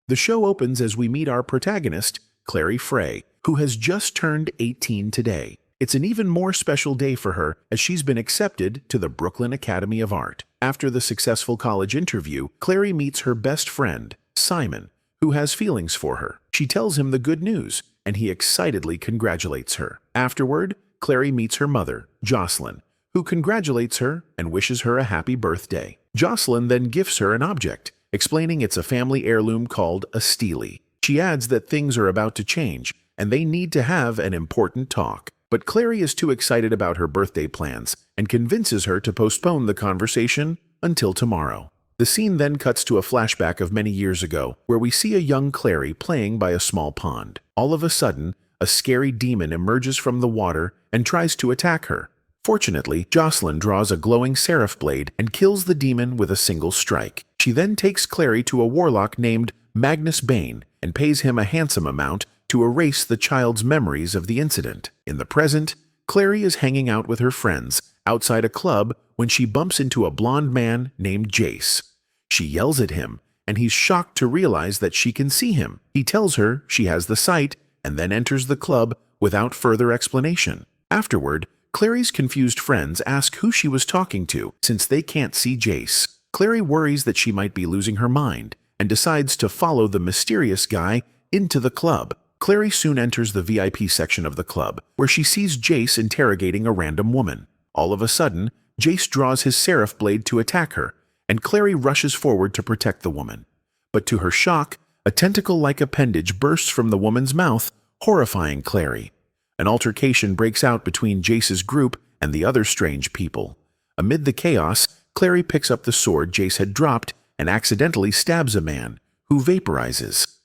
The show opens as we meet our protagonist, Clary Fray, who has just turned 18 today. It's an even more special day for her as she's been accepted to the Brooklyn Academy of Art. After the successful college interview, Clary meets her best friend, Simon, who has feelings for her. She tells him the good news, and he excitedly congratulates her. Afterward, Clary meets her mother, Jocelyn, who congratulates her and wishes her a happy birthday. Jocelyn then gifts her an object, explaining it's a family heirloom called a stele. She adds that things are about to change, and they need to have an important talk. But Clary is too excited about her birthday plans and convinces her to postpone the conversation until tomorrow. The scene then cuts to a flashback of many years ago, where we see a young Clary playing by a small pond. All of a sudden, a scary demon emerges from the water and tries to attack her. Fortunately, Jocelyn draws a glowing seraph blade and kills the demon with a single strike. She then takes Clary to a warlock named Magnus Bane and pays him a handsome amount to erase the child's memories of the incident. In the present, Clary is hanging out with her friends outside a club when she bumps into a blonde man named Jace. She yells at him, and he's shocked to realize that she can see him. He tells her she has the sight and then enters the club without further explanation. Afterward, Clary's confused friends ask who she was talking to since they can't see Jace. Clary worries that she might be losing her mind and decides to follow the mysterious guy into the club. Clary soon enters the VIP section of the club, where she sees Jace interrogating a random woman. All of a sudden, Jace draws his seraph blade to attack her, and Clary rushes forward to protect the woman. But to her shock, a tentacle-like appendage bursts from the woman's mouth, horrifying Clary. An altercation breaks out between Jace's group and the other strange people. Amid the chaos, Clary picks up the sword Jace had dropped and accidentally stabs a man, who vaporizes.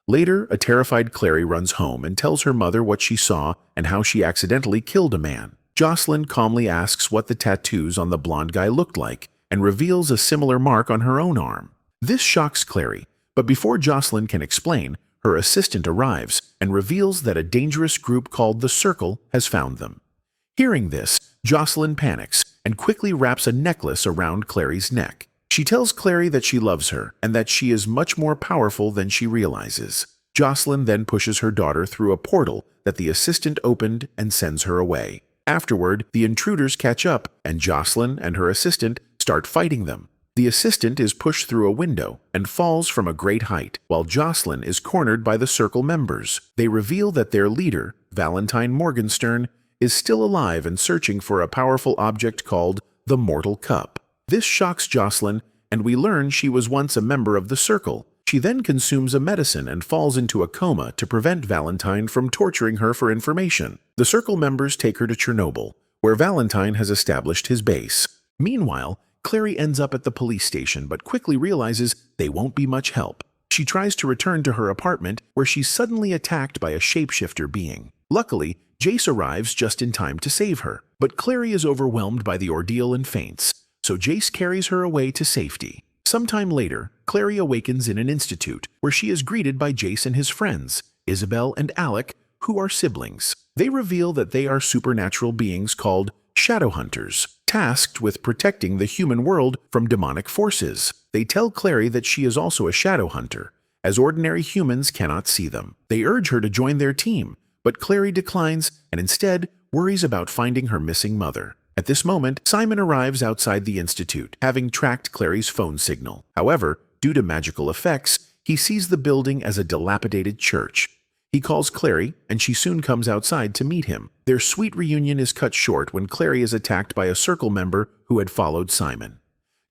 Later, a terrified Clary runs home and tells her mother what she saw and how she accidentally killed a man. Jocelyn calmly asks what the tattoos on the blonde guy looked like and reveals a similar mark on her own arm. This shocks Clary, but before Jocelyn can explain, her assistant arrives and reveals that a dangerous group called the Circle has found them. Hearing this, Jocelyn panics and quickly wraps a necklace around Clary's neck. She tells Clary that she loves her and that she is much more powerful than she realizes. Jocelyn then pushes her daughter through a portal that the assistant opened and sends her away. Afterward, the intruders catch up, and Jocelyn and her assistant start fighting them. The assistant is pushed through a window and falls from a great height, while Jocelyn is cornered by the Circle members. They reveal that their leader, Valentine Morgenstern, is still alive and searching for a powerful object called the Mortal Cup. This shocks Jocelyn, and we learn she was once a member of the Circle. She then consumes a medicine and falls into a coma to prevent Valentine from torturing her for information. The Circle members take her to Chernobyl, where Valentine has established his base. Meanwhile, Clary ends up at the police station but quickly realizes they won't be much help. She tries to return to her apartment, where she's suddenly attacked by a shapeshifter being. Luckily, Jace arrives just in time to save her, but Clary is overwhelmed by the ordeal and faints, so Jace carries her away to safety. Sometime later, Clary awakens in an institute, where she is greeted by Jace and his friends, Isabel and Alec, who are siblings. They reveal that they are supernatural beings called Shadowhunters, tasked with protecting the human world from demonic forces. They tell Clary that she is also a Shadowhunter, as ordinary humans cannot see them. They urge her to join their team, but Clary declines and instead worries about finding her missing mother. At this moment, Simon arrives outside the institute, having tracked Clary's phone signal. However, due to magical effects, he sees the building as a dilapidated church. He calls Clary, and she soon comes outside to meet him. Their sweet reunion is cut short when Clary is attacked by a Circle member who had followed Simon.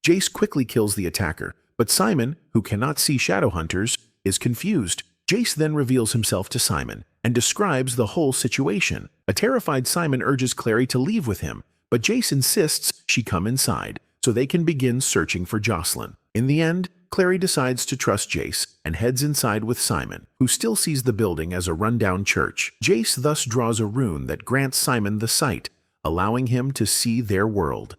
Jace quickly kills the attacker, but Simon, who cannot see Shadowhunters, is confused. Jace then reveals himself to Simon and describes the whole situation. A terrified Simon urges Clary to leave with him, but Jace insists she come inside so they can begin searching for Jocelyn. In the end, Clary decides to trust Jace and heads inside with Simon, who still sees the building as a rundown church. Jace thus draws a rune that grants Simon the sight, allowing him to see their world.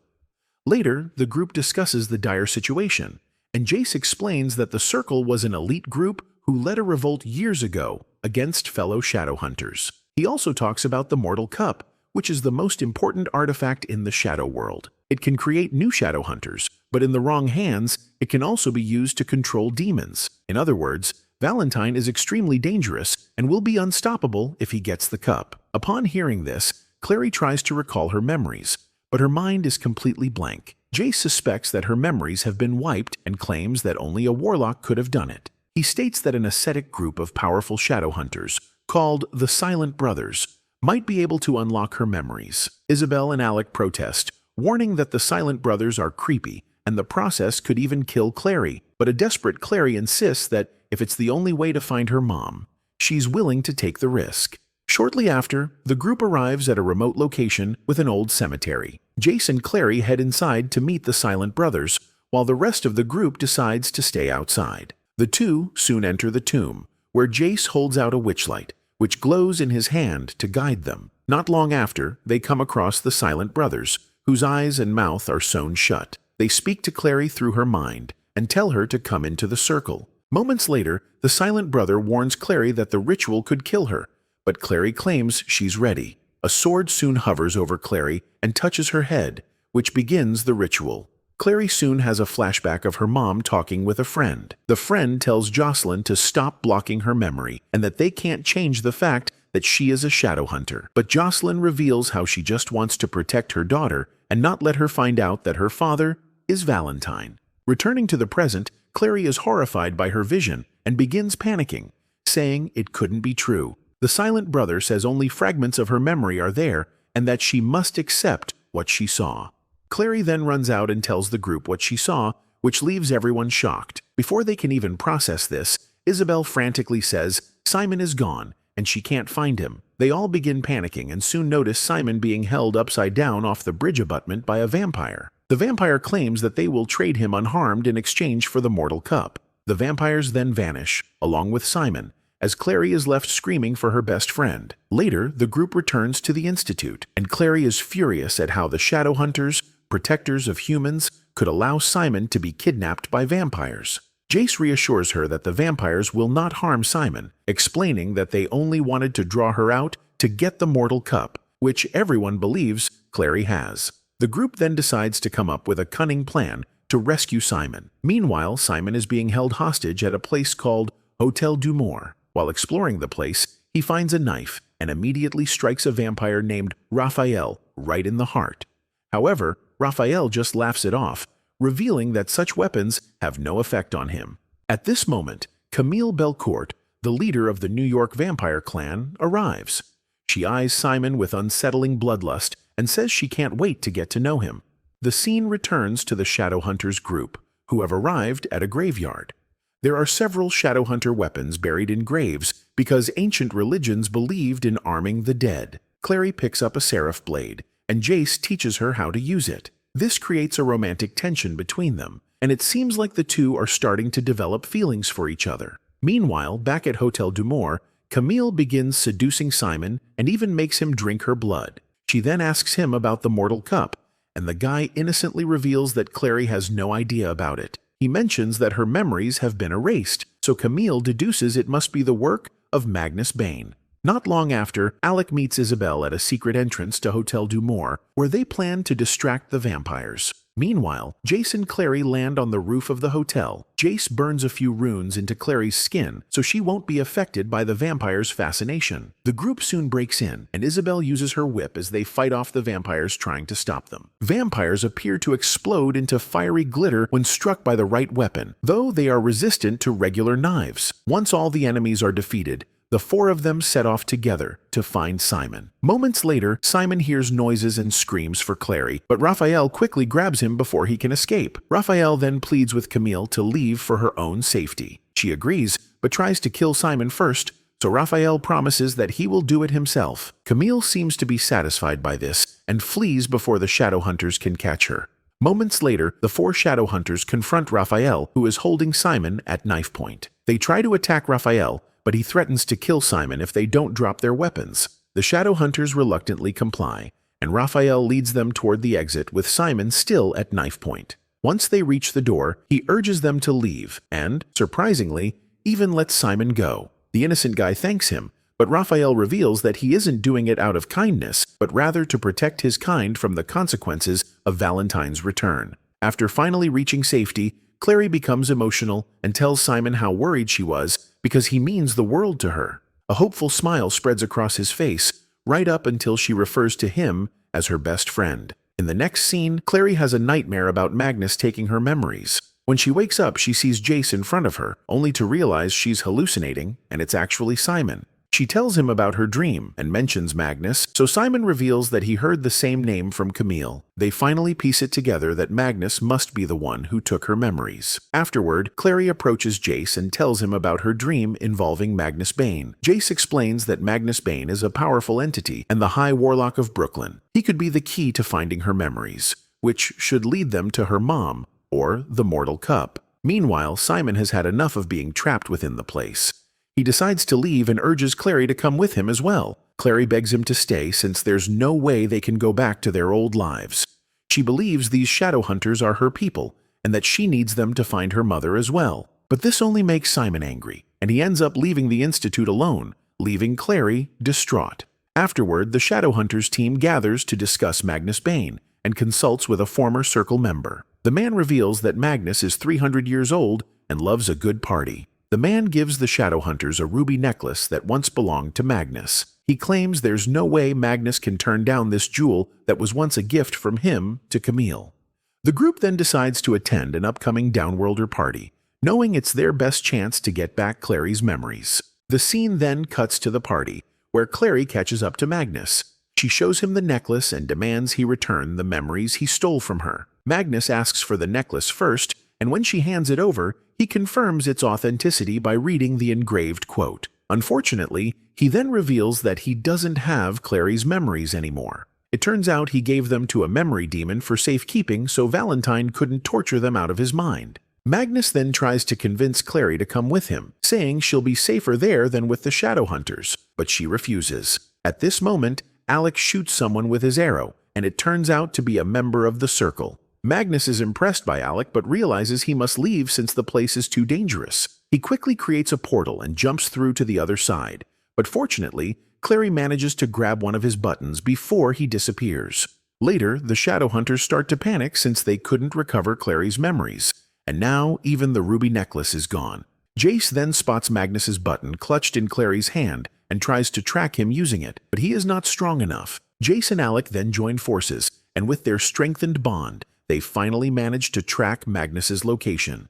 Later, the group discusses the dire situation, and Jace explains that the Circle was an elite group who led a revolt years ago against fellow Shadowhunters. He also talks about the Mortal Cup, which is the most important artifact in the Shadow World. It can create new Shadowhunters, but in the wrong hands, it can also be used to control demons. In other words, Valentine is extremely dangerous and will be unstoppable if he gets the cup. Upon hearing this, Clary tries to recall her memories, but her mind is completely blank. Jace suspects that her memories have been wiped and claims that only a warlock could have done it. He states that an ascetic group of powerful Shadowhunters, called the Silent Brothers, might be able to unlock her memories. Isabel and Alec protest, warning that the Silent Brothers are creepy and the process could even kill Clary, but a desperate Clary insists that if it's the only way to find her mom, she's willing to take the risk. Shortly after, the group arrives at a remote location with an old cemetery. Jace and Clary head inside to meet the Silent Brothers, while the rest of the group decides to stay outside. The two soon enter the tomb, where Jace holds out a witchlight, which glows in his hand to guide them. Not long after, they come across the Silent Brothers, whose eyes and mouth are sewn shut. They speak to Clary through her mind and tell her to come into the circle. Moments later, the Silent Brother warns Clary that the ritual could kill her, but Clary claims she's ready. A sword soon hovers over Clary and touches her head, which begins the ritual. Clary soon has a flashback of her mom talking with a friend. The friend tells Jocelyn to stop blocking her memory and that they can't change the fact that she is a Shadowhunter. But Jocelyn reveals how she just wants to protect her daughter and not let her find out that her father is Valentine. Returning to the present, Clary is horrified by her vision and begins panicking, saying it couldn't be true. The Silent Brother says only fragments of her memory are there and that she must accept what she saw. Clary then runs out and tells the group what she saw, which leaves everyone shocked. Before they can even process this, Isabel frantically says Simon is gone and she can't find him. They all begin panicking and soon notice Simon being held upside down off the bridge abutment by a vampire. The vampire claims that they will trade him unharmed in exchange for the mortal cup. The vampires then vanish, along with Simon, as Clary is left screaming for her best friend. Later, the group returns to the Institute, and Clary is furious at how the Shadowhunters, protectors of humans, could allow Simon to be kidnapped by vampires. Jace reassures her that the vampires will not harm Simon, explaining that they only wanted to draw her out to get the mortal cup, which everyone believes Clary has. The group then decides to come up with a cunning plan to rescue Simon. Meanwhile, Simon is being held hostage at a place called Hotel du Mort. While exploring the place, he finds a knife and immediately strikes a vampire named Raphael right in the heart. However, Raphael just laughs it off, revealing that such weapons have no effect on him. At this moment, Camille Belcourt, the leader of the New York vampire clan, arrives. She eyes Simon with unsettling bloodlust and says she can't wait to get to know him. The scene returns to the Shadowhunters group, who have arrived at a graveyard. There are several Shadowhunter weapons buried in graves because ancient religions believed in arming the dead. Clary picks up a seraph blade, and Jace teaches her how to use it. This creates a romantic tension between them, and it seems like the two are starting to develop feelings for each other. Meanwhile, back at Hotel du Mort, Camille begins seducing Simon and even makes him drink her blood. She then asks him about the mortal cup, and the guy innocently reveals that Clary has no idea about it. He mentions that her memories have been erased, so Camille deduces it must be the work of Magnus Bane. Not long after, Alec meets Isabel at a secret entrance to Hotel du Mort, where they plan to distract the vampires. Meanwhile, Jace and Clary land on the roof of the hotel. Jace burns a few runes into Clary's skin so she won't be affected by the vampire's fascination. The group soon breaks in, and Isabel uses her whip as they fight off the vampires trying to stop them. Vampires appear to explode into fiery glitter when struck by the right weapon, though they are resistant to regular knives. Once all the enemies are defeated, the four of them set off together to find Simon. Moments later, Simon hears noises and screams for Clary, but Raphael quickly grabs him before he can escape. Raphael then pleads with Camille to leave for her own safety. She agrees, but tries to kill Simon first, so Raphael promises that he will do it himself. Camille seems to be satisfied by this and flees before the Shadowhunters can catch her. Moments later, the four Shadowhunters confront Raphael, who is holding Simon at knife point. They try to attack Raphael, but he threatens to kill Simon if they don't drop their weapons. The Shadowhunters reluctantly comply, and Raphael leads them toward the exit with Simon still at knife point. Once they reach the door, he urges them to leave and, surprisingly, even lets Simon go. The innocent guy thanks him, but Raphael reveals that he isn't doing it out of kindness, but rather to protect his kind from the consequences of Valentine's return. After finally reaching safety, Clary becomes emotional and tells Simon how worried she was because he means the world to her. A hopeful smile spreads across his face, right up until she refers to him as her best friend. In the next scene, Clary has a nightmare about Magnus taking her memories. When she wakes up, she sees Jace in front of her, only to realize she's hallucinating and it's actually Simon. She tells him about her dream and mentions Magnus, so Simon reveals that he heard the same name from Camille. They finally piece it together that Magnus must be the one who took her memories. Afterward, Clary approaches Jace and tells him about her dream involving Magnus Bane. Jace explains that Magnus Bane is a powerful entity and the High Warlock of Brooklyn. He could be the key to finding her memories, which should lead them to her mom, or the Mortal Cup. Meanwhile, Simon has had enough of being trapped within the place. He decides to leave and urges Clary to come with him as well. Clary begs him to stay since there's no way they can go back to their old lives. She believes these Shadowhunters are her people and that she needs them to find her mother as well. But this only makes Simon angry, and he ends up leaving the Institute alone, leaving Clary distraught. Afterward, the Shadowhunters team gathers to discuss Magnus Bane and consults with a former Circle member. The man reveals that Magnus is 300 years old and loves a good party. The man gives the Shadowhunters a ruby necklace that once belonged to Magnus. He claims there's no way Magnus can turn down this jewel that was once a gift from him to Camille. The group then decides to attend an upcoming Downworlder party, knowing it's their best chance to get back Clary's memories. The scene then cuts to the party, where Clary catches up to Magnus. She shows him the necklace and demands he return the memories he stole from her. Magnus asks for the necklace first, and when she hands it over, he confirms its authenticity by reading the engraved quote. Unfortunately, he then reveals that he doesn't have Clary's memories anymore. It turns out he gave them to a memory demon for safekeeping so Valentine couldn't torture them out of his mind. Magnus then tries to convince Clary to come with him, saying she'll be safer there than with the Shadowhunters, but she refuses. At this moment, Alec shoots someone with his arrow, and it turns out to be a member of the Circle. Magnus is impressed by Alec but realizes he must leave since the place is too dangerous. He quickly creates a portal and jumps through to the other side, but fortunately, Clary manages to grab one of his buttons before he disappears. Later, the Shadowhunters start to panic since they couldn't recover Clary's memories, and now even the ruby necklace is gone. Jace then spots Magnus's button clutched in Clary's hand and tries to track him using it, but he is not strong enough. Jace and Alec then join forces, and with their strengthened bond, they finally manage to track Magnus's location.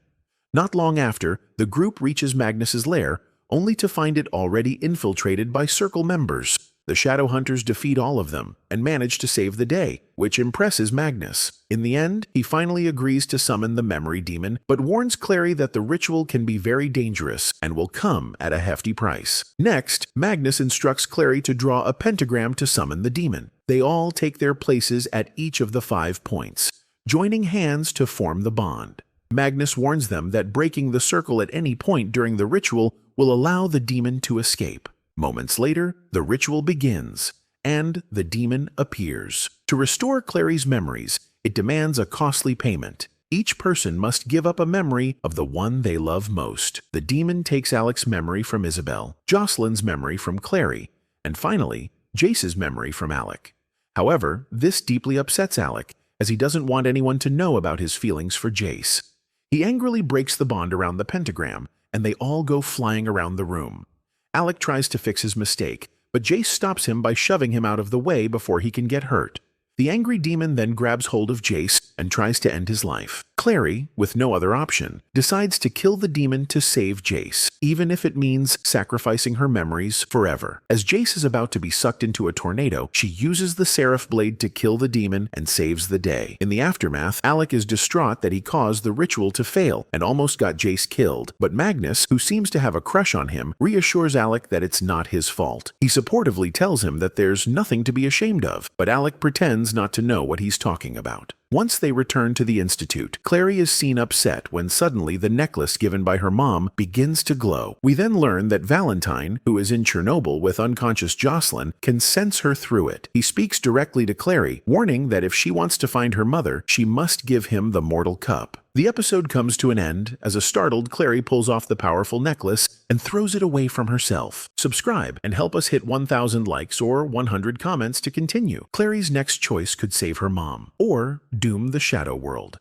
Not long after, the group reaches Magnus's lair, only to find it already infiltrated by Circle members. The Shadowhunters defeat all of them and manage to save the day, which impresses Magnus. In the end, he finally agrees to summon the memory demon, but warns Clary that the ritual can be very dangerous and will come at a hefty price. Next, Magnus instructs Clary to draw a pentagram to summon the demon. They all take their places at each of the 5 points, joining hands to form the bond. Magnus warns them that breaking the circle at any point during the ritual will allow the demon to escape. Moments later, the ritual begins, and the demon appears. To restore Clary's memories, it demands a costly payment. Each person must give up a memory of the one they love most. The demon takes Alec's memory from Isabel, Jocelyn's memory from Clary, and finally, Jace's memory from Alec. However, this deeply upsets Alec, as he doesn't want anyone to know about his feelings for Jace. He angrily breaks the bond around the pentagram, and they all go flying around the room. Alec tries to fix his mistake, but Jace stops him by shoving him out of the way before he can get hurt. The angry demon then grabs hold of Jace and tries to end his life. Clary, with no other option, decides to kill the demon to save Jace, even if it means sacrificing her memories forever. As Jace is about to be sucked into a tornado, she uses the Seraph Blade to kill the demon and saves the day. In the aftermath, Alec is distraught that he caused the ritual to fail and almost got Jace killed, but Magnus, who seems to have a crush on him, reassures Alec that it's not his fault. He supportively tells him that there's nothing to be ashamed of, but Alec pretends not to know what he's talking about. Once they return to the Institute, Clary is seen upset when suddenly the necklace given by her mom begins to glow. We then learn that Valentine, who is in Chernobyl with unconscious Jocelyn, can sense her through it. He speaks directly to Clary, warning that if she wants to find her mother, she must give him the mortal cup. The episode comes to an end as a startled Clary pulls off the powerful necklace and throws it away from herself. Subscribe and help us hit 1,000 likes or 100 comments to continue. Clary's next choice could save her mom, or doom the Shadow World.